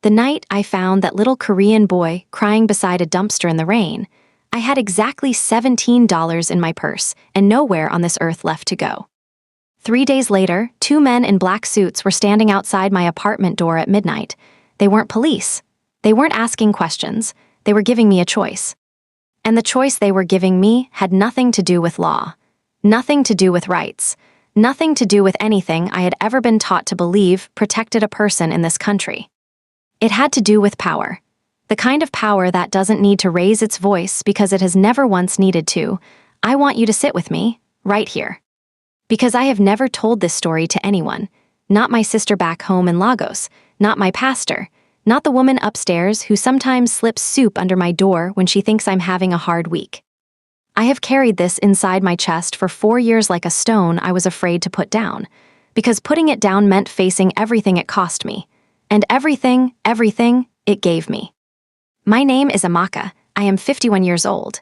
The night I found that little Korean boy crying beside a dumpster in the rain, I had exactly $17 in my purse and nowhere on this earth left to go. 3 days later, 2 men in black suits were standing outside my apartment door at midnight. They weren't police. They weren't asking questions. They were giving me a choice. And the choice they were giving me had nothing to do with law, nothing to do with rights, nothing to do with anything I had ever been taught to believe protected a person in this country. It had to do with power. The kind of power that doesn't need to raise its voice because it has never once needed to. I want you to sit with me, right here. Because I have never told this story to anyone, not my sister back home in Lagos, not my pastor, not the woman upstairs who sometimes slips soup under my door when she thinks I'm having a hard week. I have carried this inside my chest for 4 years like a stone I was afraid to put down, because putting it down meant facing everything it cost me, and everything it gave me. My name is Amaka. I am 51 years old.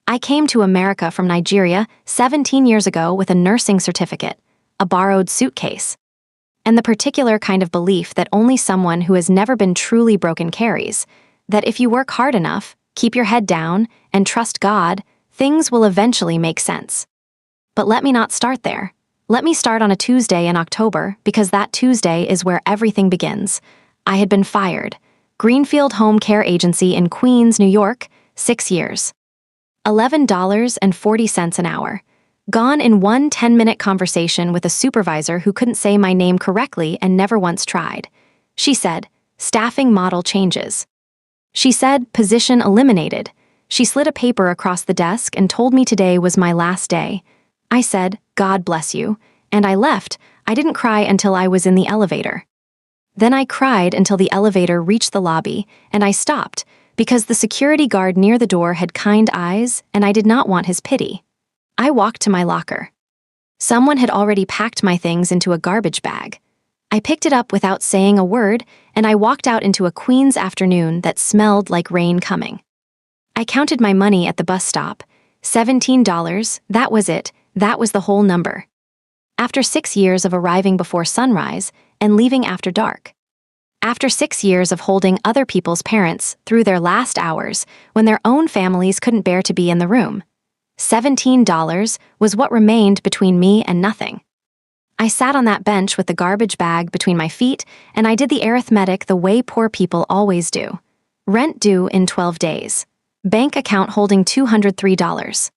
I came to America from Nigeria 17 years ago with a nursing certificate, a borrowed suitcase, and the particular kind of belief that only someone who has never been truly broken carries, that if you work hard enough, keep your head down, and trust God, things will eventually make sense. But let me not start there. Let me start on a Tuesday in October, because that Tuesday is where everything begins. I had been fired. Greenfield Home Care Agency in Queens, New York, 6 years. $11.40 an hour. Gone in one 10-minute conversation with a supervisor who couldn't say my name correctly and never once tried. She said, staffing model changes. She said, position eliminated. She slid a paper across the desk and told me today was my last day. I said, God bless you, and I left. I didn't cry until I was in the elevator. Then I cried until the elevator reached the lobby, and I stopped, because the security guard near the door had kind eyes, and I did not want his pity. I walked to my locker. Someone had already packed my things into a garbage bag. I picked it up without saying a word, and I walked out into a Queens afternoon that smelled like rain coming. I counted my money at the bus stop. $17, that was it, that was the whole number. After 6 years of arriving before sunrise and leaving after dark. After 6 years of holding other people's parents through their last hours when their own families couldn't bear to be in the room. $17 was what remained between me and nothing. I sat on that bench with the garbage bag between my feet, and I did the arithmetic the way poor people always do. Rent due in 12 days. Bank account holding $203.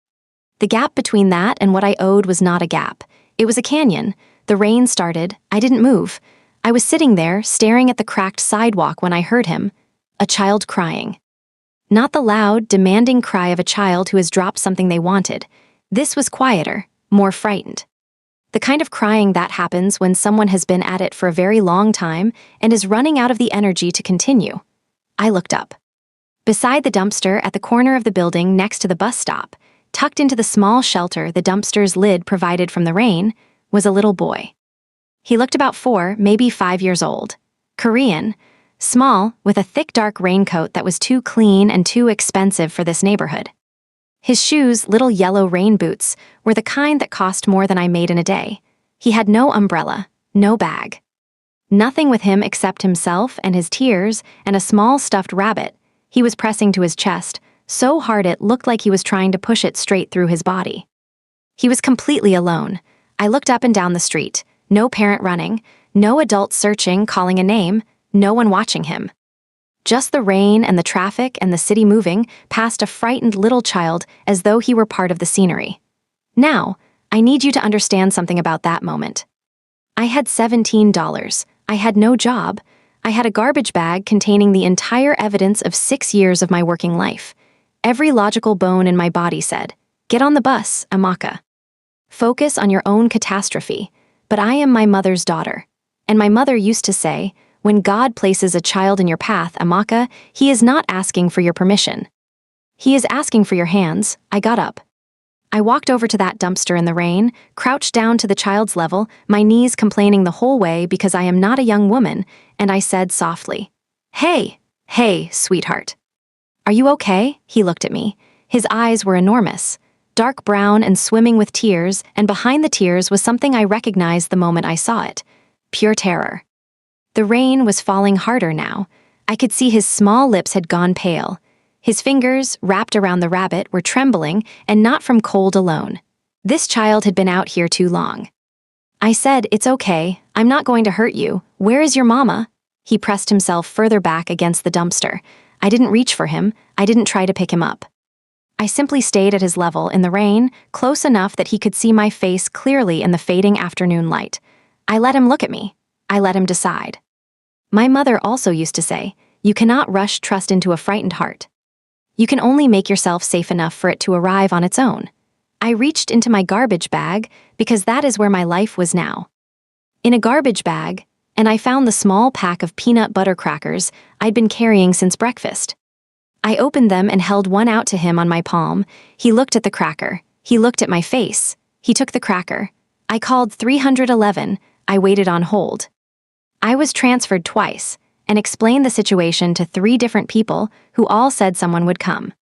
The gap between that and what I owed was not a gap. It was a canyon. The rain started. I didn't move. I was sitting there, staring at the cracked sidewalk when I heard him, a child crying. Not the loud, demanding cry of a child who has dropped something they wanted. This was quieter, more frightened. The kind of crying that happens when someone has been at it for a very long time and is running out of the energy to continue. I looked up. Beside the dumpster at the corner of the building next to the bus stop, tucked into the small shelter the dumpster's lid provided from the rain, was a little boy. He looked about 4, maybe 5 years old. Korean, small, with a thick dark raincoat that was too clean and too expensive for this neighborhood. His shoes, little yellow rain boots, were the kind that cost more than I made in a day. He had no umbrella, no bag. Nothing with him except himself and his tears and a small stuffed rabbit he was pressing to his chest, so hard it looked like he was trying to push it straight through his body. He was completely alone. I looked up and down the street. No parent running, no adult searching, calling a name, no one watching him. Just the rain and the traffic and the city moving past a frightened little child as though he were part of the scenery. Now, I need you to understand something about that moment. I had $17. I had no job. I had a garbage bag containing the entire evidence of 6 years of my working life. Every logical bone in my body said, get on the bus, Amaka. Focus on your own catastrophe. But I am my mother's daughter. And my mother used to say, when God places a child in your path, Amaka, he is not asking for your permission. He is asking for your hands. I got up. I walked over to that dumpster in the rain, crouched down to the child's level, my knees complaining the whole way because I am not a young woman, and I said softly, Hey, sweetheart. Are you okay? He looked at me. His eyes were enormous. Dark brown and swimming with tears, and behind the tears was something I recognized the moment I saw it. Pure terror. The rain was falling harder now. I could see his small lips had gone pale. His fingers, wrapped around the rabbit, were trembling, and not from cold alone. This child had been out here too long. I said, "It's okay, I'm not going to hurt you. Where is your mama?" He pressed himself further back against the dumpster. I didn't reach for him, I didn't try to pick him up. I simply stayed at his level in the rain, close enough that he could see my face clearly in the fading afternoon light. I let him look at me. I let him decide. My mother also used to say, "You cannot rush trust into a frightened heart. You can only make yourself safe enough for it to arrive on its own." I reached into my garbage bag because that is where my life was now. In a garbage bag, and I found the small pack of peanut butter crackers I'd been carrying since breakfast. I opened them and held one out to him on my palm. He looked at the cracker. He looked at my face. He took the cracker. I called 311. I waited on hold. I was transferred twice and explained the situation to 3 different people who all said someone would come.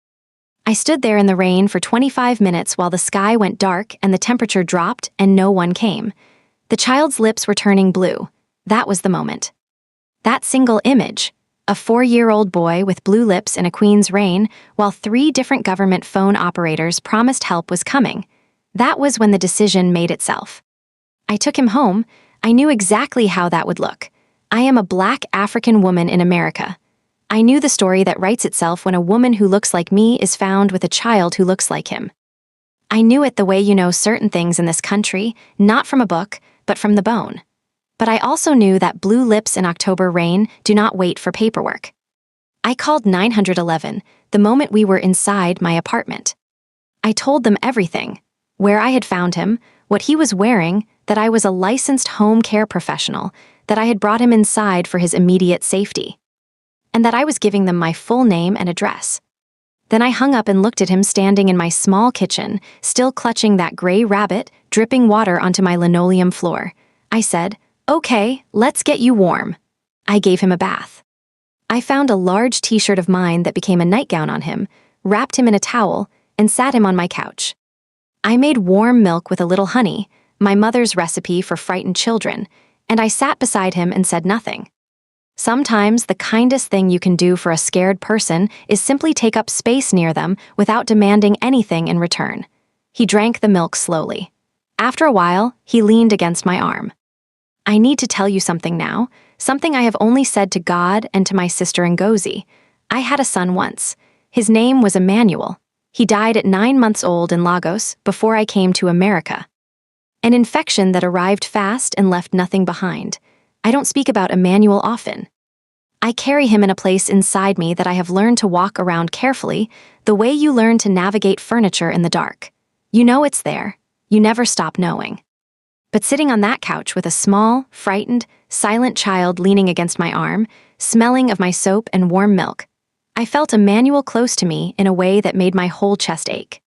I stood there in the rain for 25 minutes while the sky went dark and the temperature dropped and no one came. The child's lips were turning blue. That was the moment. That single image, a 4-year-old boy with blue lips in a queen's rain while 3 different government phone operators promised help was coming. That was when the decision made itself. I took him home. I knew exactly how that would look. I am a Black African woman in America. I knew the story that writes itself when a woman who looks like me is found with a child who looks like him. I knew it the way you know certain things in this country, not from a book, but from the bone. But I also knew that blue lips in October rain do not wait for paperwork. I called 911 the moment we were inside my apartment. I told them everything, where I had found him, what he was wearing, that I was a licensed home care professional, that I had brought him inside for his immediate safety, and that I was giving them my full name and address. Then I hung up and looked at him standing in my small kitchen, still clutching that gray rabbit, dripping water onto my linoleum floor. I said, "Okay, let's get you warm." I gave him a bath. I found a large t-shirt of mine that became a nightgown on him, wrapped him in a towel, and sat him on my couch. I made warm milk with a little honey, my mother's recipe for frightened children, and I sat beside him and said nothing. Sometimes the kindest thing you can do for a scared person is simply take up space near them without demanding anything in return. He drank the milk slowly. After a while, he leaned against my arm. "I need to tell you something now, something I have only said to God and to my sister Ngozi. I had a son once. His name was Emmanuel. He died at 9 months old in Lagos before I came to America. An infection that arrived fast and left nothing behind. I don't speak about Emmanuel often. I carry him in a place inside me that I have learned to walk around carefully, the way you learn to navigate furniture in the dark. You know it's there. You never stop knowing." But sitting on that couch with a small, frightened, silent child leaning against my arm, smelling of my soap and warm milk, I felt Emmanuel close to me in a way that made my whole chest ache.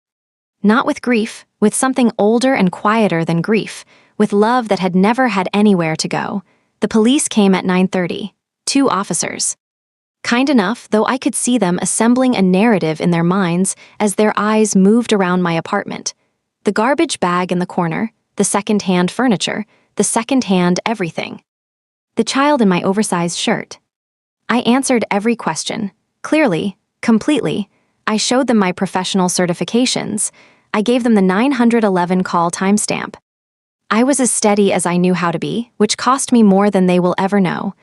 Not with grief, with something older and quieter than grief, with love that had never had anywhere to go. The police came at 9:30, 2 officers. Kind enough, though I could see them assembling a narrative in their minds as their eyes moved around my apartment. The garbage bag in the corner, the second-hand furniture, the second-hand everything. The child in my oversized shirt. I answered every question, clearly, completely. I showed them my professional certifications. I gave them the 911 call timestamp. I was as steady as I knew how to be, which cost me more than they will ever know.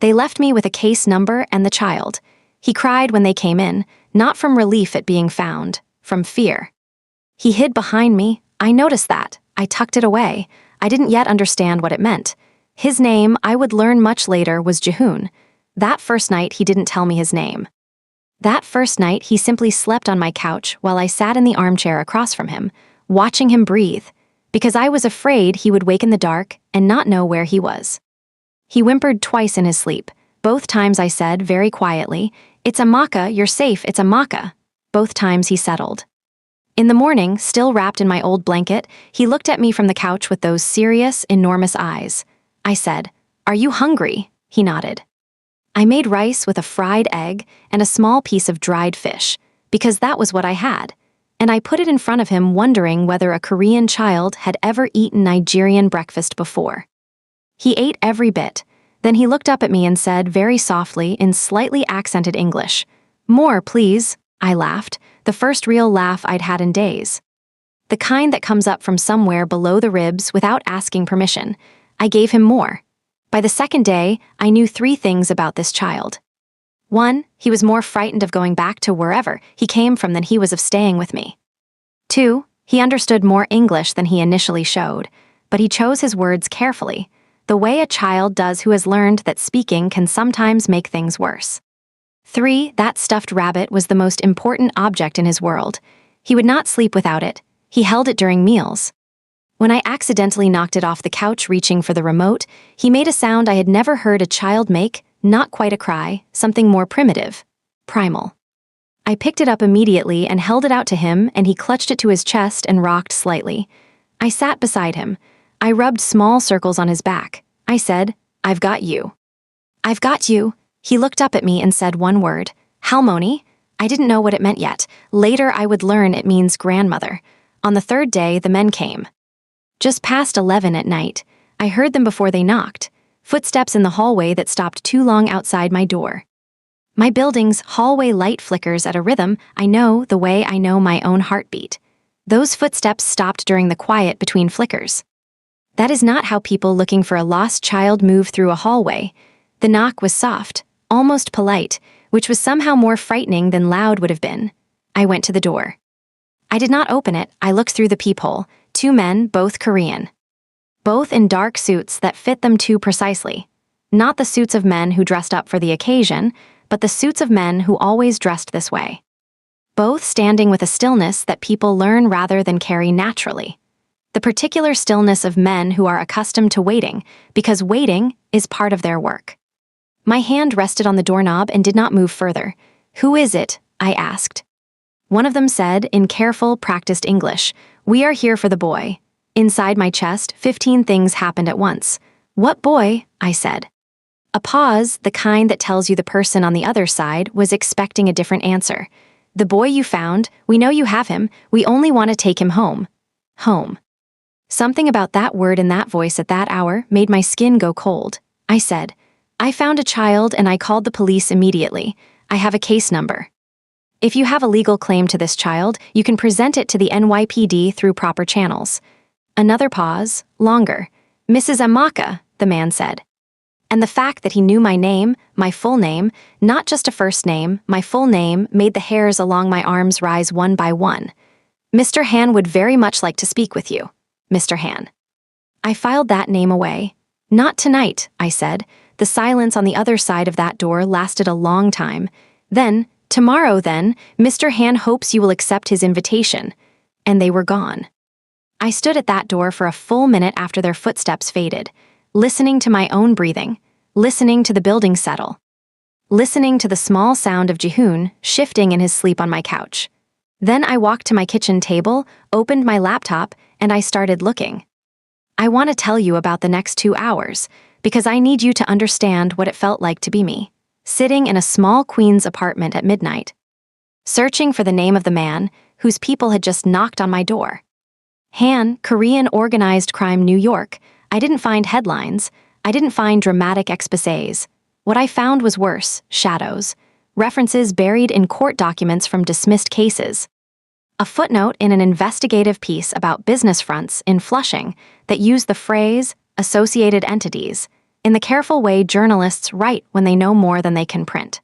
They left me with a case number and the child. He cried when they came in, not from relief at being found, from fear. He hid behind me. I noticed that. I tucked it away. I didn't yet understand what it meant. His name, I would learn much later, was Jehoon. That first night, he didn't tell me his name. That first night, he simply slept on my couch while I sat in the armchair across from him, watching him breathe, because I was afraid he would wake in the dark and not know where he was. He whimpered twice in his sleep. Both times I said, very quietly, "It's Amaka, you're safe, it's Amaka." Both times he settled. In the morning, still wrapped in my old blanket, he looked at me from the couch with those serious, enormous eyes. I said, "Are you hungry?" He nodded. I made rice with a fried egg and a small piece of dried fish, because that was what I had, and I put it in front of him wondering whether a Korean child had ever eaten Nigerian breakfast before. He ate every bit, Then he looked up at me and said very softly in slightly accented English, "More, please." I laughed, the first real laugh I'd had in days. The kind that comes up from somewhere below the ribs without asking permission. I gave him more. By the second day, I knew 3 things about this child. 1, he was more frightened of going back to wherever he came from than he was of staying with me. 2, he understood more English than he initially showed, but he chose his words carefully, the way a child does who has learned that speaking can sometimes make things worse. 3, that stuffed rabbit was the most important object in his world. He would not sleep without it. He held it during meals. When I accidentally knocked it off the couch reaching for the remote, he made a sound I had never heard a child make, not quite a cry, something more primitive, primal. I picked it up immediately and held it out to him, and he clutched it to his chest and rocked slightly. I sat beside him. I rubbed small circles on his back. I said, "I've got you." "I've got you." He looked up at me and said one word, "Halmoni." I didn't know what it meant yet. Later I would learn it means grandmother. On the 3rd day, the men came. Just past 11 at night, I heard them before they knocked, footsteps in the hallway that stopped too long outside my door. My building's hallway light flickers at a rhythm I know the way I know my own heartbeat. Those footsteps stopped during the quiet between flickers. That is not how people looking for a lost child move through a hallway. The knock was soft, almost polite, which was somehow more frightening than loud would have been. I went to the door. I did not open it. I looked through the peephole. 2 men, both Korean. Both in dark suits that fit them too precisely. Not the suits of men who dressed up for the occasion, but the suits of men who always dressed this way. Both standing with a stillness that people learn rather than carry naturally. The particular stillness of men who are accustomed to waiting, because waiting is part of their work. My hand rested on the doorknob and did not move further. "Who is it?" I asked. One of them said, in careful, practiced English, "We are here for the boy." Inside my chest, 15 things happened at once. "What boy?" I said. A pause, the kind that tells you the person on the other side was expecting a different answer. "The boy you found, we know you have him, we only want to take him home." Home. Something about that word and that voice at that hour made my skin go cold. I said, "I found a child and I called the police immediately. I have a case number. If you have a legal claim to this child, you can present it to the NYPD through proper channels." Another pause, longer. "Mrs. Amaka," the man said. And the fact that he knew my name, my full name, not just a first name, my full name, made the hairs along my arms rise one by one. "Mr. Han would very much like to speak with you. Mr. Han." I filed that name away. "Not tonight," I said. The silence on the other side of that door lasted a long time. Then, "Tomorrow, then, Mr. Han hopes you will accept his invitation." And they were gone. I stood at that door for a full minute after their footsteps faded, listening to my own breathing, listening to the building settle, listening to the small sound of Jihoon shifting in his sleep on my couch. Then I walked to my kitchen table, opened my laptop, and I started looking. I want to tell you about the next 2 hours, because I need you to understand what it felt like to be me, sitting in a small Queens apartment at midnight, searching for the name of the man whose people had just knocked on my door. Han, Korean Organized Crime, New York. I didn't find headlines. I didn't find dramatic exposés. What I found was worse, shadows, references buried in court documents from dismissed cases. A footnote in an investigative piece about business fronts in Flushing that used the phrase associated entities in the careful way journalists write when they know more than they can print.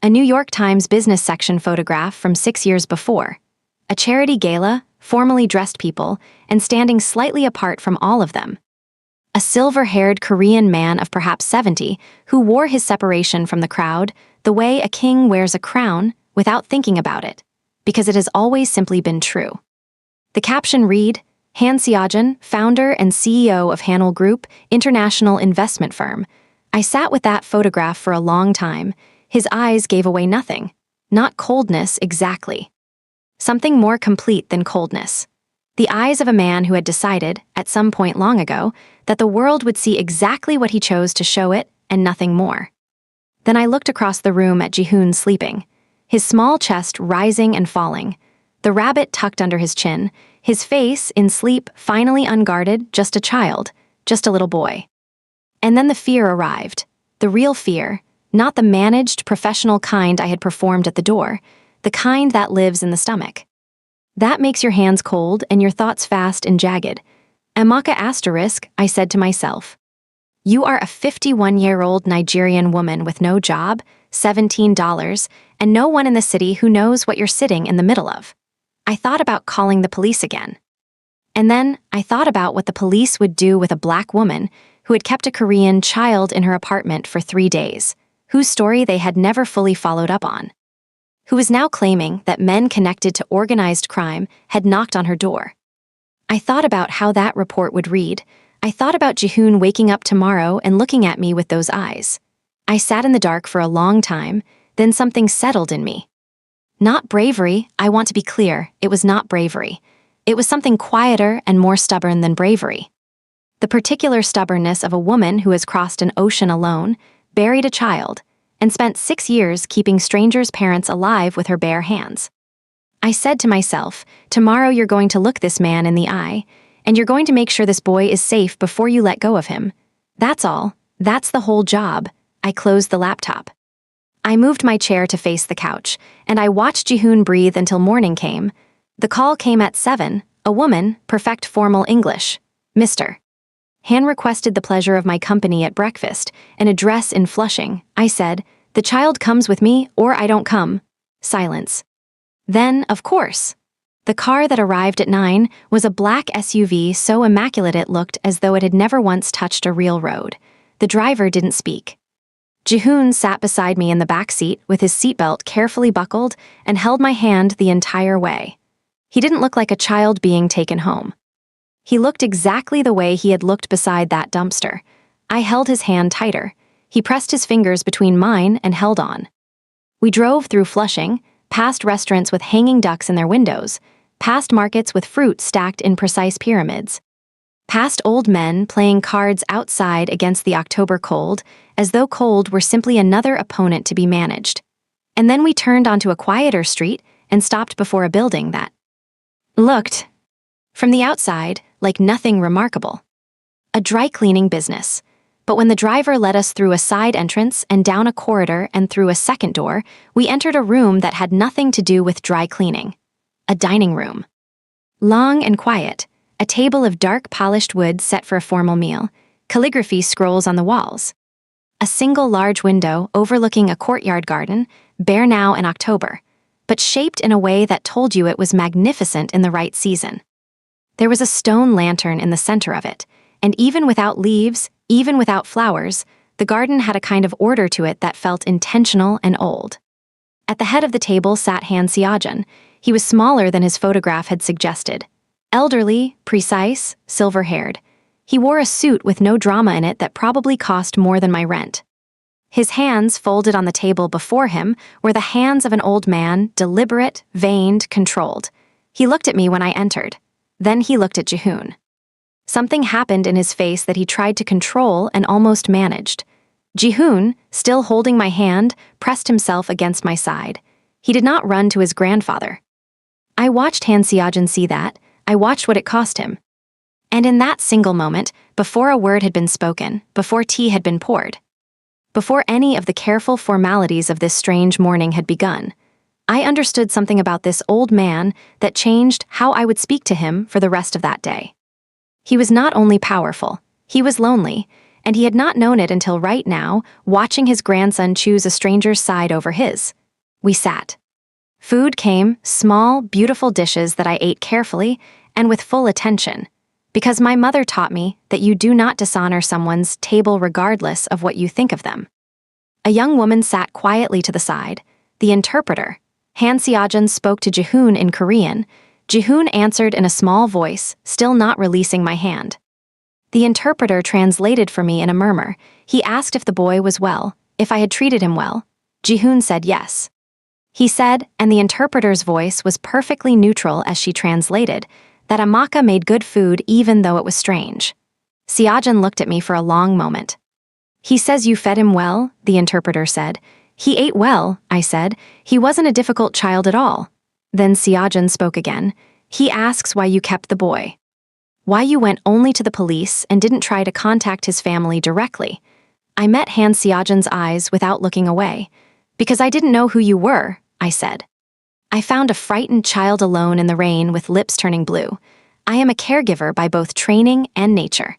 A New York Times business section photograph from 6 years before. A charity gala, formally dressed people, and standing slightly apart from all of them. A silver-haired Korean man of perhaps 70 who wore his separation from the crowd the way a king wears a crown without thinking about it, because it has always simply been true. The caption read, Han Seojun, founder and CEO of Hanul Group, international investment firm. I sat with that photograph for a long time. His eyes gave away nothing. Not coldness exactly. Something more complete than coldness. The eyes of a man who had decided, at some point long ago, that the world would see exactly what he chose to show it and nothing more. Then I looked across the room at Jihoon sleeping, his small chest rising and falling, the rabbit tucked under his chin, his face, in sleep, finally unguarded, just a child, just a little boy. And then the fear arrived. The real fear, not the managed, professional kind I had performed at the door, the kind that lives in the stomach. That makes your hands cold and your thoughts fast and jagged. Amaka asterisk, I said to myself. You are a 51-year-old Nigerian woman with no job, $17, and no one in the city who knows what you're sitting in the middle of. I thought about calling the police again. And then I thought about what the police would do with a black woman who had kept a Korean child in her apartment for 3 days, whose story they had never fully followed up on, who was now claiming that men connected to organized crime had knocked on her door. I thought about how that report would read. I thought about Jihoon waking up tomorrow and looking at me with those eyes. I sat in the dark for a long time, then something settled in me. Not bravery, I want to be clear, it was not bravery. It was something quieter and more stubborn than bravery. The particular stubbornness of a woman who has crossed an ocean alone, buried a child, and spent 6 years keeping strangers' parents alive with her bare hands. I said to myself, tomorrow you're going to look this man in the eye, and you're going to make sure this boy is safe before you let go of him. That's all. That's the whole job. I closed the laptop. I moved my chair to face the couch, and I watched Jihoon breathe until morning came. The call came at 7, a woman, perfect formal English. Mr. Han requested the pleasure of my company at breakfast, an address in Flushing. I said, the child comes with me or I don't come. Silence. Then, of course. The car that arrived at 9 was a black SUV so immaculate it looked as though it had never once touched a real road. The driver didn't speak. Jihoon sat beside me in the back seat with his seatbelt carefully buckled and held my hand the entire way. He didn't look like a child being taken home. He looked exactly the way he had looked beside that dumpster. I held his hand tighter. He pressed his fingers between mine and held on. We drove through Flushing, past restaurants with hanging ducks in their windows, past markets with fruit stacked in precise pyramids, past old men playing cards outside against the October cold, as though cold were simply another opponent to be managed. And then we turned onto a quieter street and stopped before a building that looked, from the outside, like nothing remarkable. A dry cleaning business. But when the driver led us through a side entrance and down a corridor and through a second door, we entered a room that had nothing to do with dry cleaning. A dining room. Long and quiet, a table of dark polished wood set for a formal meal, calligraphy scrolls on the walls. A single large window overlooking a courtyard garden, bare now in October, but shaped in a way that told you it was magnificent in the right season. There was a stone lantern in the center of it, and even without leaves, even without flowers, the garden had a kind of order to it that felt intentional and old. At the head of the table sat Han Seojun. He was smaller than his photograph had suggested. Elderly, precise, silver-haired. He wore a suit with no drama in it that probably cost more than my rent. His hands, folded on the table before him, were the hands of an old man, deliberate, veined, controlled. He looked at me when I entered. Then he looked at Jihoon. Something happened in his face that he tried to control and almost managed. Jihoon, still holding my hand, pressed himself against my side. He did not run to his grandfather. I watched Han Seojun see that. I watched what it cost him. And in that single moment, before a word had been spoken, before tea had been poured, before any of the careful formalities of this strange morning had begun, I understood something about this old man that changed how I would speak to him for the rest of that day. He was not only powerful, he was lonely, and he had not known it until right now, watching his grandson choose a stranger's side over his. We sat. Food came, small, beautiful dishes that I ate carefully and with full attention, because my mother taught me that you do not dishonor someone's table regardless of what you think of them. A young woman sat quietly to the side. The interpreter, Han Seojun, spoke to Jihoon in Korean. Jihoon answered in a small voice, still not releasing my hand. The interpreter translated for me in a murmur. He asked if the boy was well, if I had treated him well. Jihoon said yes. He said, and the interpreter's voice was perfectly neutral as she translated, that Amaka made good food even though it was strange. Seojun looked at me for a long moment. He says you fed him well, the interpreter said. He ate well, I said. He wasn't a difficult child at all. Then Seojun spoke again. He asks why you kept the boy. Why you went only to the police and didn't try to contact his family directly. I met Han Seojan's eyes without looking away. Because I didn't know who you were, I said. I found a frightened child alone in the rain with lips turning blue. I am a caregiver by both training and nature.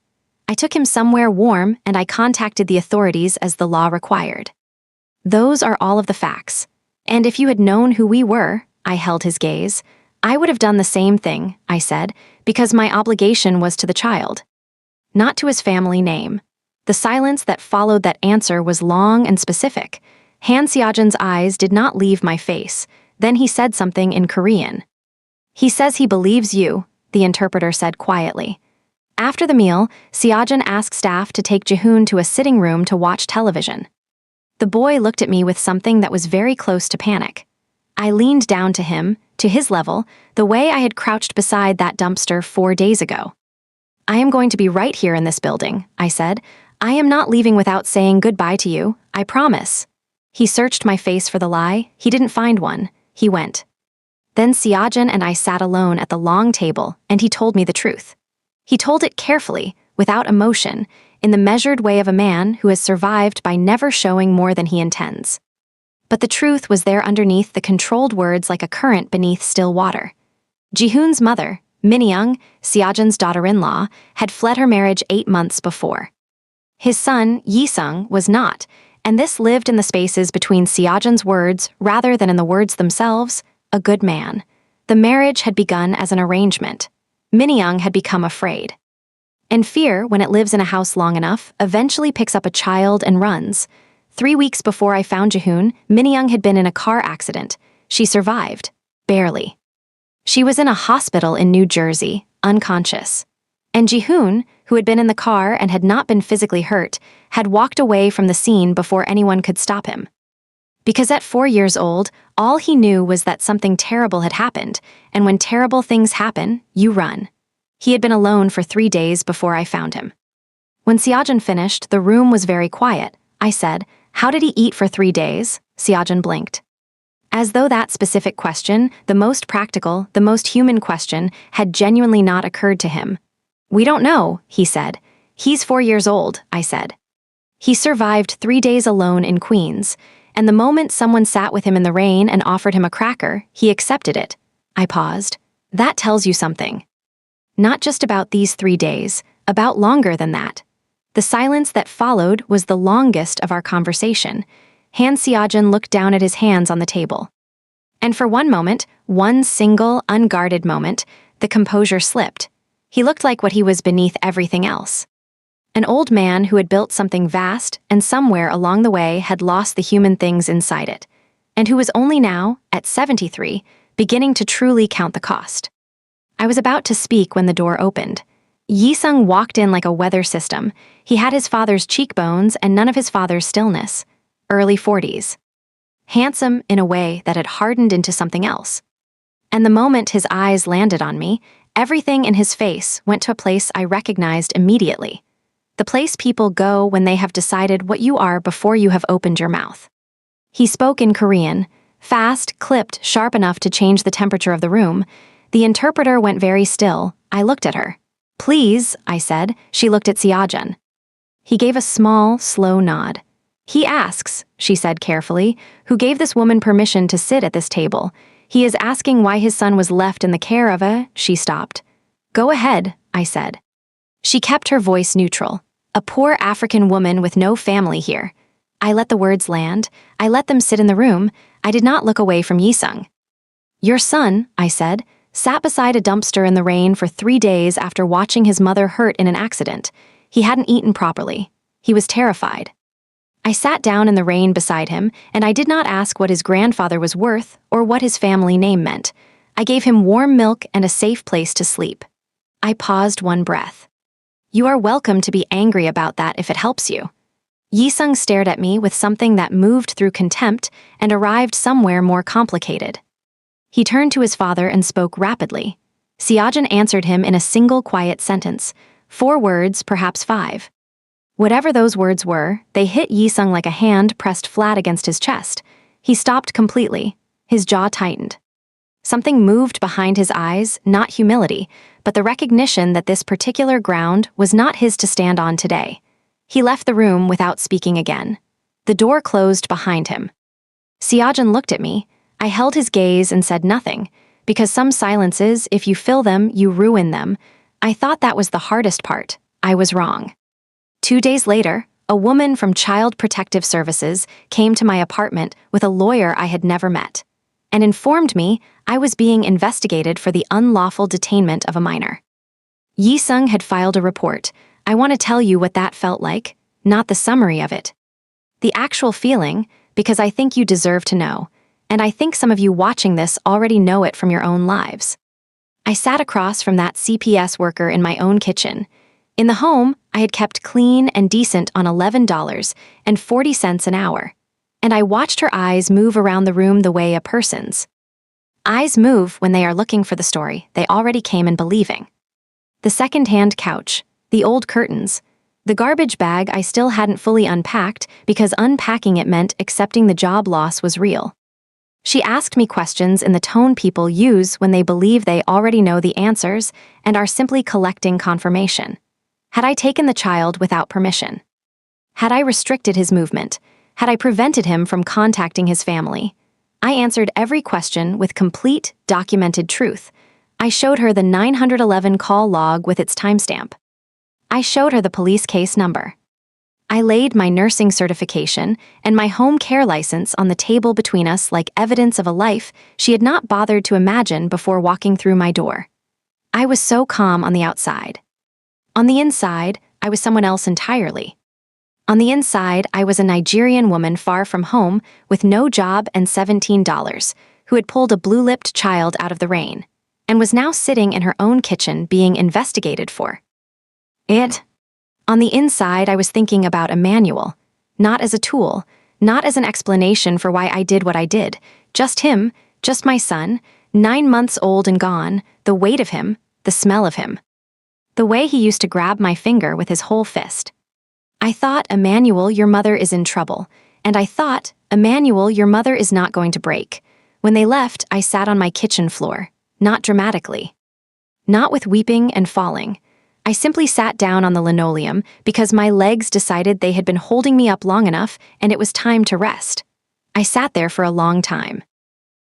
I took him somewhere warm and I contacted the authorities as the law required. Those are all of the facts. And if you had known who we were, I held his gaze, I would have done the same thing, I said, because my obligation was to the child. Not to his family name. The silence that followed that answer was long and specific. Han Seojan's eyes did not leave my face. Then he said something in Korean. He says he believes you, the interpreter said quietly. After the meal, Seojan asked staff to take Jihoon to a sitting room to watch television. The boy looked at me with something that was very close to panic. I leaned down to him, to his level, the way I had crouched beside that dumpster 4 days ago. I am going to be right here in this building, I said. I am not leaving without saying goodbye to you, I promise. He searched my face for the lie. He didn't find one. He went. Then Seojan and I sat alone at the long table, and he told me the truth. He told it carefully, without emotion, in the measured way of a man who has survived by never showing more than he intends. But the truth was there underneath the controlled words like a current beneath still water. Jihoon's mother, Min-young, Seojan's daughter-in-law, had fled her marriage 8 months before. His son, Yi-sung, was not, and this lived in the spaces between Seojan's words rather than in the words themselves, a good man. The marriage had begun as an arrangement. Min-young had become afraid. And fear, when it lives in a house long enough, eventually picks up a child and runs. 3 weeks before I found Jihoon, Min-young had been in a car accident. She survived. Barely. She was in a hospital in New Jersey, unconscious. And Jihoon, who had been in the car and had not been physically hurt, had walked away from the scene before anyone could stop him. Because at 4 years old, all he knew was that something terrible had happened, and when terrible things happen, you run. He had been alone for 3 days before I found him. When Seojan finished, the room was very quiet. I said, "How did he eat for 3 days?" Seojan blinked. As though that specific question, the most practical, the most human question, had genuinely not occurred to him. "We don't know," he said. "He's 4 years old," I said. He survived 3 days alone in Queens, and the moment someone sat with him in the rain and offered him a cracker, he accepted it. I paused. That tells you something. Not just about these 3 days, about longer than that. The silence that followed was the longest of our conversation. Han Seojan looked down at his hands on the table. And for one moment, one single, unguarded moment, the composure slipped. He looked like what he was beneath everything else. An old man who had built something vast and somewhere along the way had lost the human things inside it, and who was only now, at 73, beginning to truly count the cost. I was about to speak when the door opened. Yi-sung walked in like a weather system. He had his father's cheekbones and none of his father's stillness. Early 40s. Handsome in a way that had hardened into something else. And the moment his eyes landed on me, everything in his face went to a place I recognized immediately. The place people go when they have decided what you are before you have opened your mouth. He spoke in Korean, fast, clipped, sharp enough to change the temperature of the room. The interpreter went very still. I looked at her. "Please," I said. She looked at Seojan. He gave a small, slow nod. "He asks," she said carefully, "who gave this woman permission to sit at this table. He is asking why his son was left in the care of a—" She stopped. "Go ahead," I said. She kept her voice neutral. "A poor African woman with no family here." I let the words land. I let them sit in the room. I did not look away from Yi-sung. "Your son," I said, "sat beside a dumpster in the rain for 3 days after watching his mother hurt in an accident. He hadn't eaten properly. He was terrified." I sat down in the rain beside him, and I did not ask what his grandfather was worth or what his family name meant. I gave him warm milk and a safe place to sleep. I paused one breath. "You are welcome to be angry about that if it helps you." Yi-sung stared at me with something that moved through contempt and arrived somewhere more complicated. He turned to his father and spoke rapidly. Seojan answered him in a single quiet sentence, 4 words, perhaps 5. Whatever those words were, they hit Yi-sung like a hand pressed flat against his chest. He stopped completely. His jaw tightened. Something moved behind his eyes, not humility, but the recognition that this particular ground was not his to stand on today. He left the room without speaking again. The door closed behind him. Siajan looked at me. I held his gaze and said nothing, because some silences, if you fill them, you ruin them. I thought that was the hardest part. I was wrong. 2 days later, a woman from Child Protective Services came to my apartment with a lawyer I had never met, and informed me I was being investigated for the unlawful detainment of a minor. Yi-sung had filed a report. I want to tell you what that felt like, not the summary of it. The actual feeling, because I think you deserve to know, and I think some of you watching this already know it from your own lives. I sat across from that CPS worker in my own kitchen. In the home, I had kept clean and decent on $11.40 an hour, and I watched her eyes move around the room the way a person's eyes move when they are looking for the story they already came in believing. The second-hand couch, the old curtains, the garbage bag I still hadn't fully unpacked because unpacking it meant accepting the job loss was real. She asked me questions in the tone people use when they believe they already know the answers and are simply collecting confirmation. Had I taken the child without permission? Had I restricted his movement? Had I prevented him from contacting his family? I answered every question with complete, documented truth. I showed her the 911 call log with its timestamp. I showed her the police case number. I laid my nursing certification and my home care license on the table between us like evidence of a life she had not bothered to imagine before walking through my door. I was so calm on the outside. On the inside, I was someone else entirely. On the inside, I was a Nigerian woman far from home with no job and $17, who had pulled a blue-lipped child out of the rain, and was now sitting in her own kitchen being investigated for it. On the inside, I was thinking about Emmanuel, not as a tool, not as an explanation for why I did what I did. Just him, just my son, 9 months old and gone, the weight of him, the smell of him. The way he used to grab my finger with his whole fist. I thought, Emmanuel, your mother is in trouble. And I thought, Emmanuel, your mother is not going to break. When they left, I sat on my kitchen floor, not dramatically. Not with weeping and falling. I simply sat down on the linoleum because my legs decided they had been holding me up long enough and it was time to rest. I sat there for a long time.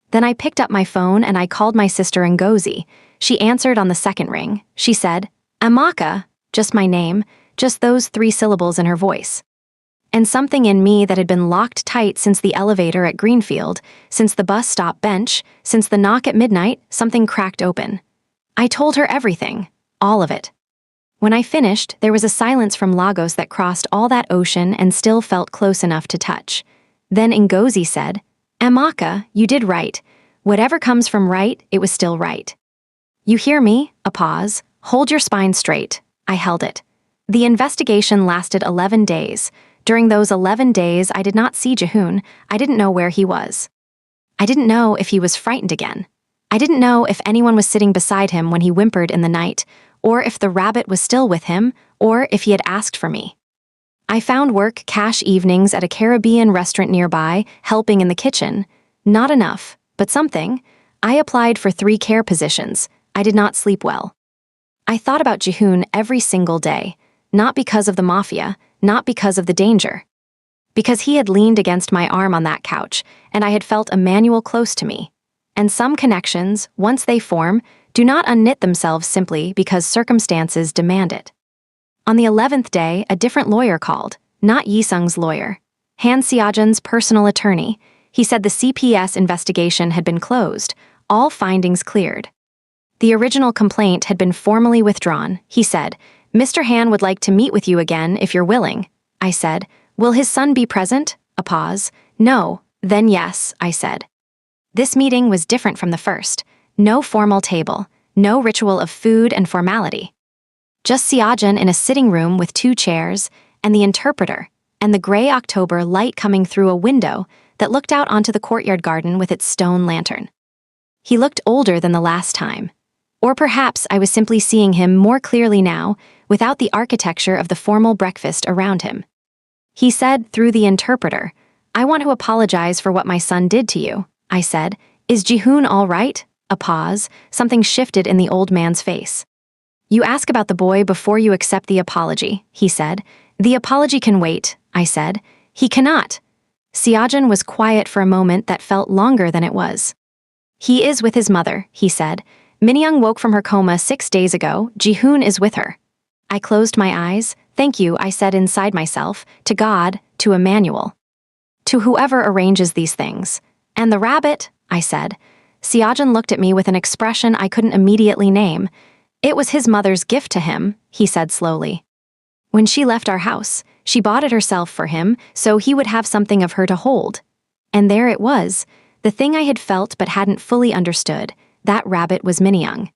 Then I picked up my phone and I called my sister Ngozi. She answered on the second ring. She said, Amaka, just my name, just those 3 syllables in her voice. And something in me that had been locked tight since the elevator at Greenfield, since the bus stop bench, since the knock at midnight, something cracked open. I told her everything, all of it. When I finished, there was a silence from Lagos that crossed all that ocean and still felt close enough to touch. Then Ngozi said, Amaka, you did right. Whatever comes from right, it was still right. You hear me? A pause. Hold your spine straight. I held it. The investigation lasted 11 days. During those 11 days, I did not see Jihoon. I didn't know where he was. I didn't know if he was frightened again. I didn't know if anyone was sitting beside him when he whimpered in the night, or if the rabbit was still with him, or if he had asked for me. I found work cash evenings at a Caribbean restaurant nearby, helping in the kitchen. Not enough, but something. I applied for 3 care positions. I did not sleep well. I thought about Jihoon every single day, not because of the Mafia, not because of the danger. Because he had leaned against my arm on that couch, and I had felt Emmanuel close to me. And some connections, once they form, do not unknit themselves simply because circumstances demand it. On the 11th day, a different lawyer called, not Yi-sung's lawyer. Han Seojan's personal attorney. He said the CPS investigation had been closed, all findings cleared. The original complaint had been formally withdrawn. He said, Mr. Han would like to meet with you again if you're willing. I said, will his son be present? A pause. No. Then yes, I said. This meeting was different from the first. No formal table, no ritual of food and formality. Just Seojan in a sitting room with 2 chairs, and the interpreter, and the gray October light coming through a window that looked out onto the courtyard garden with its stone lantern. He looked older than the last time. Or perhaps I was simply seeing him more clearly now, without the architecture of the formal breakfast around him. He said through the interpreter, I want to apologize for what my son did to you. I said, is Jihoon all right? A pause, something shifted in the old man's face. You ask about the boy before you accept the apology, he said. The apology can wait, I said. He cannot. Siajan was quiet for a moment that felt longer than it was. He is with his mother, he said. Minyoung woke from her coma 6 days ago. Jihoon is with her. I closed my eyes. Thank you, I said inside myself, to God, to Emmanuel. To whoever arranges these things. And the rabbit, I said. Siajan looked at me with an expression I couldn't immediately name. It was his mother's gift to him, he said slowly. When she left our house, she bought it herself for him so he would have something of her to hold. And there it was, the thing I had felt but hadn't fully understood. That rabbit was Minyoung.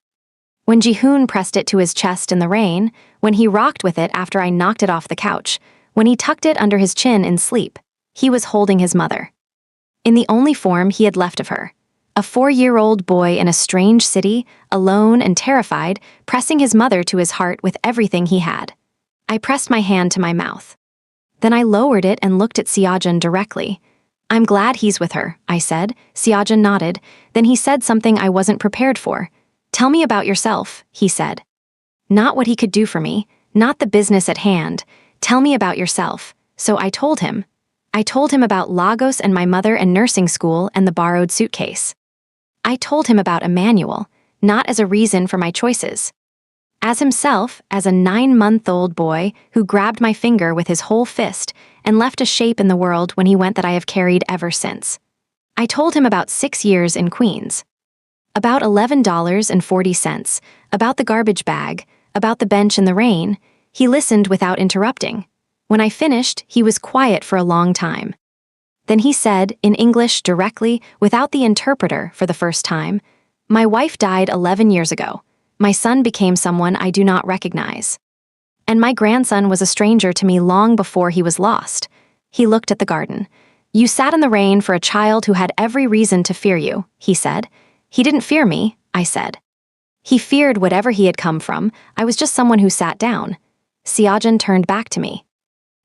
When Jihoon pressed it to his chest in the rain, when he rocked with it after I knocked it off the couch, when he tucked it under his chin in sleep, he was holding his mother. In the only form he had left of her. A 4-year-old boy in a strange city, alone and terrified, pressing his mother to his heart with everything he had. I pressed my hand to my mouth. Then I lowered it and looked at Siajan directly. I'm glad he's with her, I said. Siajan nodded. Then he said something I wasn't prepared for. Tell me about yourself, he said. Not what he could do for me, not the business at hand. Tell me about yourself. So I told him. I told him about Lagos and my mother and nursing school and the borrowed suitcase. I told him about Emmanuel, not as a reason for my choices. As himself, as a 9-month-old boy who grabbed my finger with his whole fist and left a shape in the world when he went that I have carried ever since. I told him about 6 years in Queens. About $11.40, about the garbage bag, about the bench in the rain. He listened without interrupting. When I finished, he was quiet for a long time. Then he said, in English directly, without the interpreter for the first time, my wife died 11 years ago. My son became someone I do not recognize. And my grandson was a stranger to me long before he was lost. He looked at the garden. You sat in the rain for a child who had every reason to fear you, he said. He didn't fear me, I said. He feared whatever he had come from. I was just someone who sat down. Siajan turned back to me.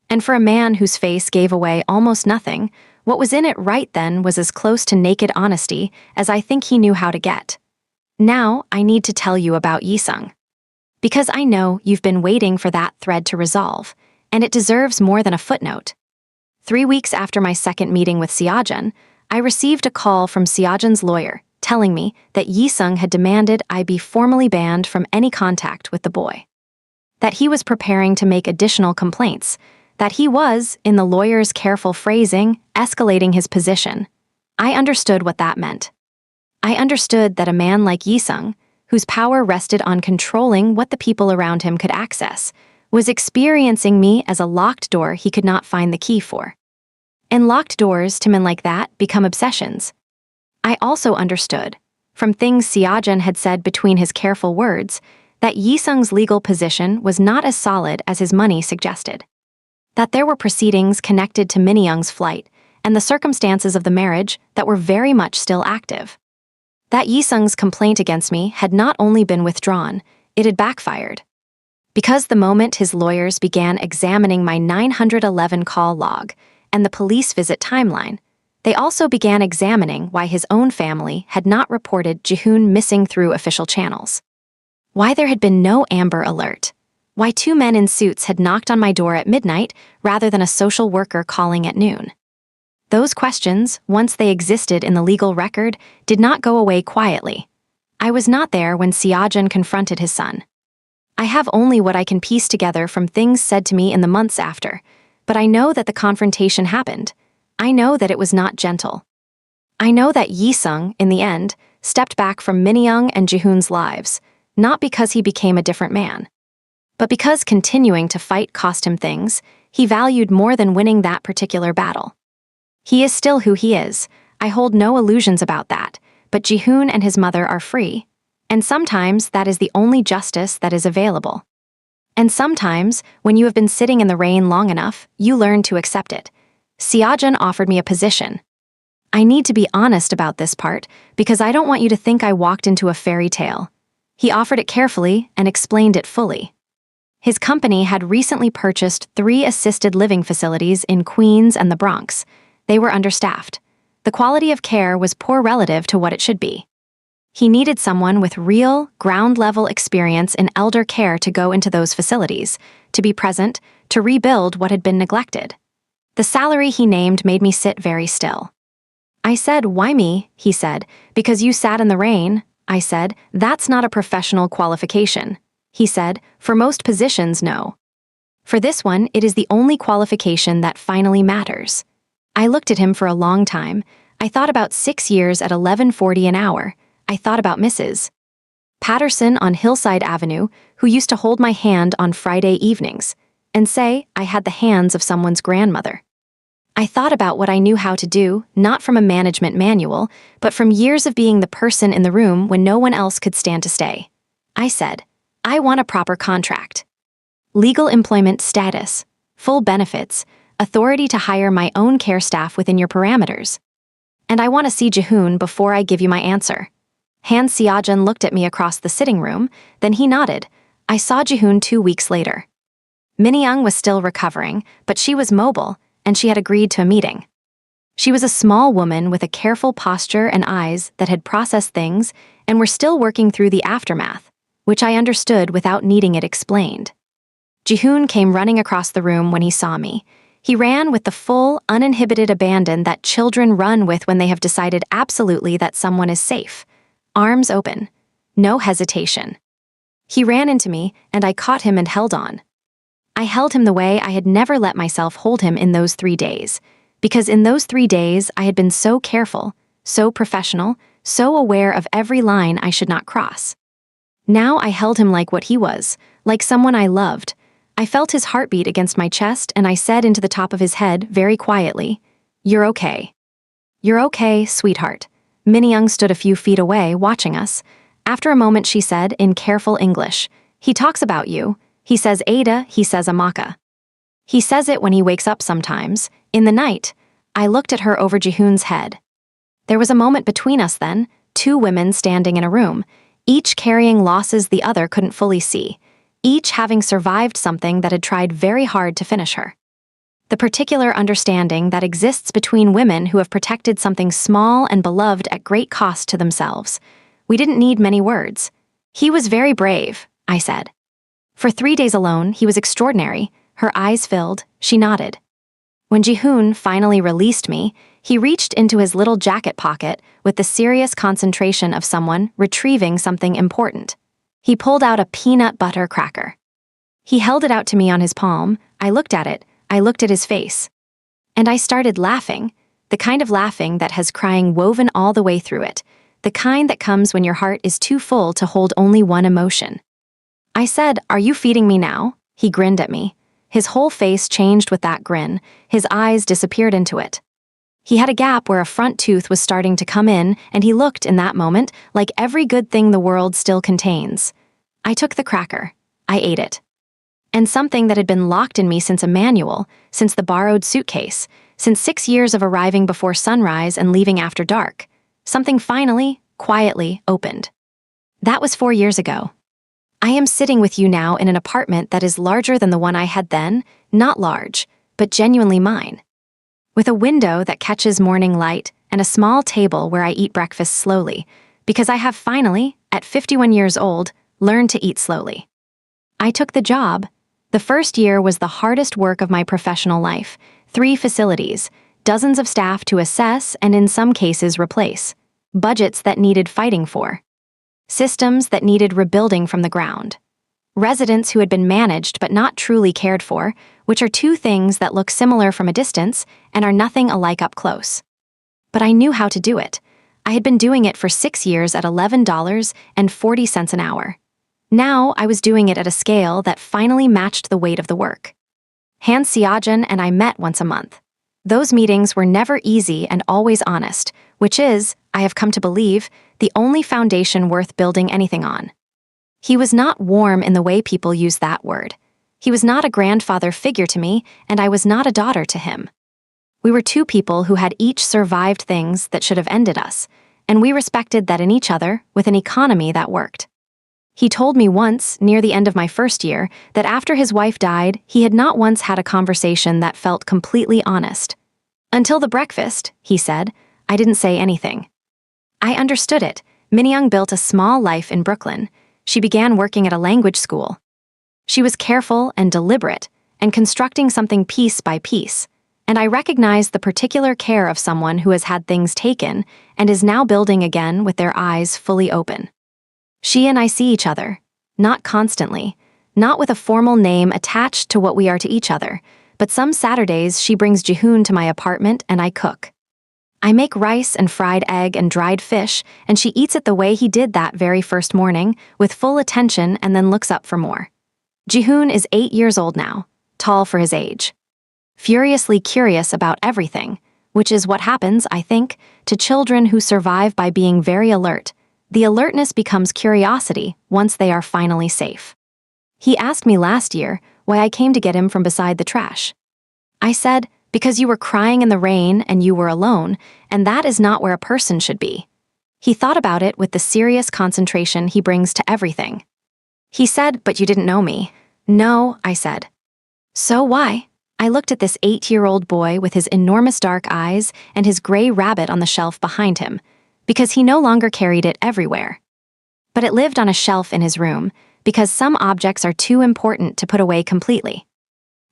And for a man whose face gave away almost nothing, what was in it right then was as close to naked honesty as I think he knew how to get. Now, I need to tell you about Yisung. Because I know you've been waiting for that thread to resolve, and it deserves more than a footnote. 3 weeks after my second meeting with Siajan, I received a call from Siajan's lawyer telling me that Yisung had demanded I be formally banned from any contact with the boy. That he was preparing to make additional complaints, that he was, in the lawyer's careful phrasing, escalating his position. I understood what that meant. I understood that a man like Yisung, whose power rested on controlling what the people around him could access, was experiencing me as a locked door he could not find the key for. And locked doors to men like that become obsessions. I also understood, from things Siajan had said between his careful words, that Yisung's legal position was not as solid as his money suggested. That there were proceedings connected to Minyoung's flight and the circumstances of the marriage that were very much still active. That Yisung's complaint against me had not only been withdrawn, it had backfired. Because the moment his lawyers began examining my 911 call log and the police visit timeline, they also began examining why his own family had not reported Jihoon missing through official channels. Why there had been no Amber Alert. Why 2 men in suits had knocked on my door at midnight rather than a social worker calling at noon. Those questions, once they existed in the legal record, did not go away quietly. I was not there when Siajan confronted his son. I have only what I can piece together from things said to me in the months after, but I know that the confrontation happened. I know that it was not gentle. I know that Yisung, in the end, stepped back from Minyoung and Jihoon's lives, not because he became a different man, but because continuing to fight cost him things he valued more than winning that particular battle. He is still who he is. I hold no illusions about that, but Jihoon and his mother are free, and sometimes that is the only justice that is available. And sometimes, when you have been sitting in the rain long enough, you learn to accept it. Siajan offered me a position. I need to be honest about this part, because I don't want you to think I walked into a fairy tale. He offered it carefully and explained it fully. His company had recently purchased 3 assisted living facilities in Queens and the Bronx. They were understaffed. The quality of care was poor relative to what it should be. He needed someone with real, ground-level experience in elder care to go into those facilities, to be present, to rebuild what had been neglected. The salary he named made me sit very still. I said, "Why me?" he said. "Because you sat in the rain." I said, "That's not a professional qualification." He said, "For most positions, no. For this one, it is the only qualification that finally matters." I looked at him for a long time. I thought about 6 years at $11.40 an hour. I thought about Mrs. Patterson on Hillside Avenue, who used to hold my hand on Friday evenings and say I had the hands of someone's grandmother. I thought about what I knew how to do, not from a management manual, but from years of being the person in the room when no one else could stand to stay. I said, "I want a proper contract. Legal employment status, full benefits, authority to hire my own care staff within your parameters. And I want to see Jihoon before I give you my answer." Han Seojun looked at me across the sitting room, then he nodded. I saw Jihoon 2 weeks later. Minyoung was still recovering, but she was mobile, and she had agreed to a meeting. She was a small woman with a careful posture and eyes that had processed things and were still working through the aftermath, which I understood without needing it explained. Jihoon came running across the room when he saw me. He ran with the full, uninhibited abandon that children run with when they have decided absolutely that someone is safe. Arms open. No hesitation. He ran into me, and I caught him and held on. I held him the way I had never let myself hold him in those 3 days, because in those 3 days I had been so careful, so professional, so aware of every line I should not cross. Now I held him like what he was, like someone I loved. I felt his heartbeat against my chest, and I said into the top of his head very quietly, "You're okay. You're okay, sweetheart." Minyoung stood a few feet away, watching us. After a moment she said, in careful English, "He talks about you. He says Ada, he says Amaka. He says it when he wakes up sometimes. In the night." I looked at her over Jihoon's head. There was a moment between us then, 2 women standing in a room, each carrying losses the other couldn't fully see, each having survived something that had tried very hard to finish her. The particular understanding that exists between women who have protected something small and beloved at great cost to themselves. We didn't need many words. "He was very brave," I said. "For 3 days alone, he was extraordinary." Her eyes filled, she nodded. When Jihoon finally released me, he reached into his little jacket pocket with the serious concentration of someone retrieving something important. He pulled out a peanut butter cracker. He held it out to me on his palm. I looked at it. I looked at his face. And I started laughing, the kind of laughing that has crying woven all the way through it, the kind that comes when your heart is too full to hold only one emotion. I said, "Are you feeding me now?" He grinned at me. His whole face changed with that grin. His eyes disappeared into it. He had a gap where a front tooth was starting to come in, and he looked in that moment like every good thing the world still contains. I took the cracker. I ate it. And something that had been locked in me since a manual, since the borrowed suitcase, since 6 years of arriving before sunrise and leaving after dark, something finally, quietly, opened. That was 4 years ago. I am sitting with you now in an apartment that is larger than the one I had then, not large, but genuinely mine. With a window that catches morning light and a small table where I eat breakfast slowly, because I have finally, at 51 years old, learned to eat slowly. I took the job. The first year was the hardest work of my professional life. 3 facilities, dozens of staff to assess and in some cases replace, budgets that needed fighting for, systems that needed rebuilding from the ground, residents who had been managed but not truly cared for, which are 2 things that look similar from a distance and are nothing alike up close. But I knew how to do it. I had been doing it for 6 years at $11.40 an hour. Now I was doing it at a scale that finally matched the weight of the work. Han Seojun and I met once a month. Those meetings were never easy and always honest, which is, I have come to believe, the only foundation worth building anything on. He was not warm in the way people use that word. He was not a grandfather figure to me, and I was not a daughter to him. We were 2 people who had each survived things that should have ended us, and we respected that in each other with an economy that worked. He told me once, near the end of my first year, that after his wife died, he had not once had a conversation that felt completely honest. "Until the breakfast," he said, "I didn't say anything. I understood it, Minyoung built a small life in Brooklyn. She began working at a language school. She was careful and deliberate, and constructing something piece by piece, and I recognized the particular care of someone who has had things taken and is now building again with their eyes fully open. She and I see each other, not constantly, not with a formal name attached to what we are to each other, but some Saturdays she brings Jihoon to my apartment and I cook. I make rice and fried egg and dried fish, and she eats it the way he did that very first morning, with full attention, and then looks up for more. Jihoon is 8 years old now, tall for his age. Furiously curious about everything, which is what happens, I think, to children who survive by being very alert. The alertness becomes curiosity once they are finally safe. He asked me last year why I came to get him from beside the trash. I said, because you were crying in the rain and you were alone, and that is not where a person should be. He thought about it with the serious concentration he brings to everything. He said, but you didn't know me. No, I said. So why? I looked at this 8-year-old boy with his enormous dark eyes and his gray rabbit on the shelf behind him, because he no longer carried it everywhere. But it lived on a shelf in his room, because some objects are too important to put away completely.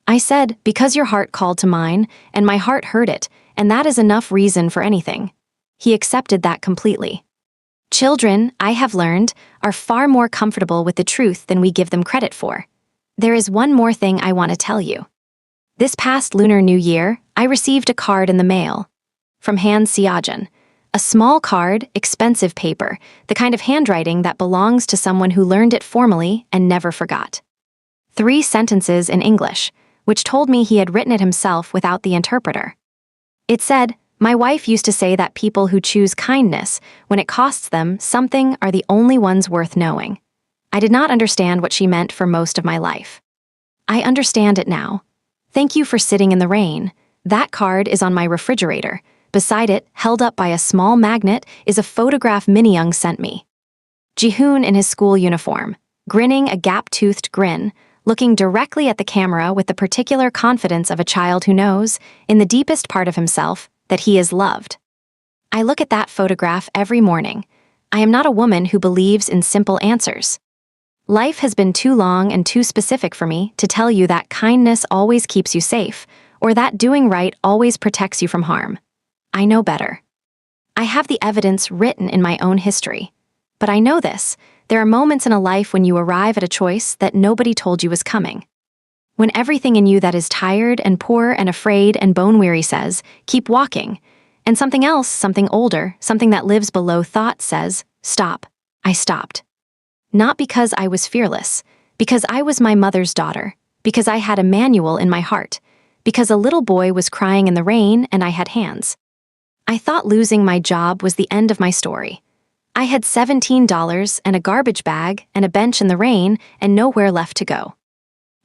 I said, because your heart called to mine, and my heart heard it, and that is enough reason for anything. He accepted that completely. Children, I have learned, are far more comfortable with the truth than we give them credit for. There is one more thing I want to tell you. This past Lunar New Year, I received a card in the mail. From Han Seojun. A small card, expensive paper, the kind of handwriting that belongs to someone who learned it formally and never forgot. 3 sentences in English, which told me he had written it himself without the interpreter. It said, my wife used to say that people who choose kindness, when it costs them something, are the only ones worth knowing. I did not understand what she meant for most of my life. I understand it now. Thank you for sitting in the rain. That card is on my refrigerator. Beside it, held up by a small magnet, is a photograph Minyoung sent me. Jihoon in his school uniform, grinning a gap-toothed grin, looking directly at the camera with the particular confidence of a child who knows, in the deepest part of himself, that he is loved. I look at that photograph every morning. I am not a woman who believes in simple answers. Life has been too long and too specific for me to tell you that kindness always keeps you safe, or that doing right always protects you from harm. I know better. I have the evidence written in my own history. But I know this. There are moments in a life when you arrive at a choice that nobody told you was coming. When everything in you that is tired and poor and afraid and bone-weary says, keep walking, and something else, something older, something that lives below thought says, stop. I stopped. Not because I was fearless, because I was my mother's daughter, because I had a manual in my heart, because a little boy was crying in the rain and I had hands. I thought losing my job was the end of my story. I had $17 and a garbage bag and a bench in the rain and nowhere left to go.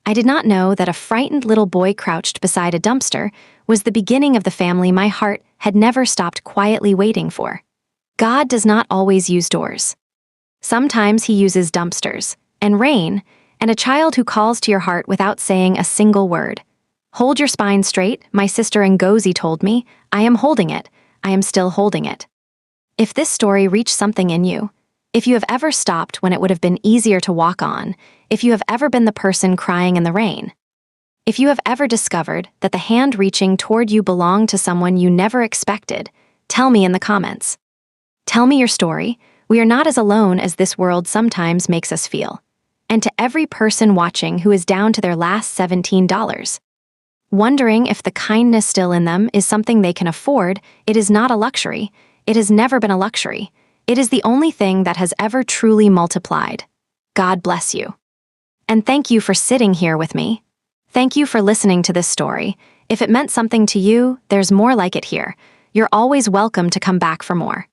I did not know that a frightened little boy crouched beside a dumpster was the beginning of the family my heart had never stopped quietly waiting for. God does not always use doors. Sometimes he uses dumpsters, and rain, and a child who calls to your heart without saying a single word. Hold your spine straight, my sister Ngozi told me. I am holding it. I am still holding it. If this story reached something in you, if you have ever stopped when it would have been easier to walk on, if you have ever been the person crying in the rain, if you have ever discovered that the hand reaching toward you belonged to someone you never expected, tell me in the comments. Tell me your story. We are not as alone as this world sometimes makes us feel. And to every person watching who is down to their last $17, wondering if the kindness still in them is something they can afford, it is not a luxury. It has never been a luxury. It is the only thing that has ever truly multiplied. God bless you. And thank you for sitting here with me. Thank you for listening to this story. If it meant something to you, there's more like it here. You're always welcome to come back for more.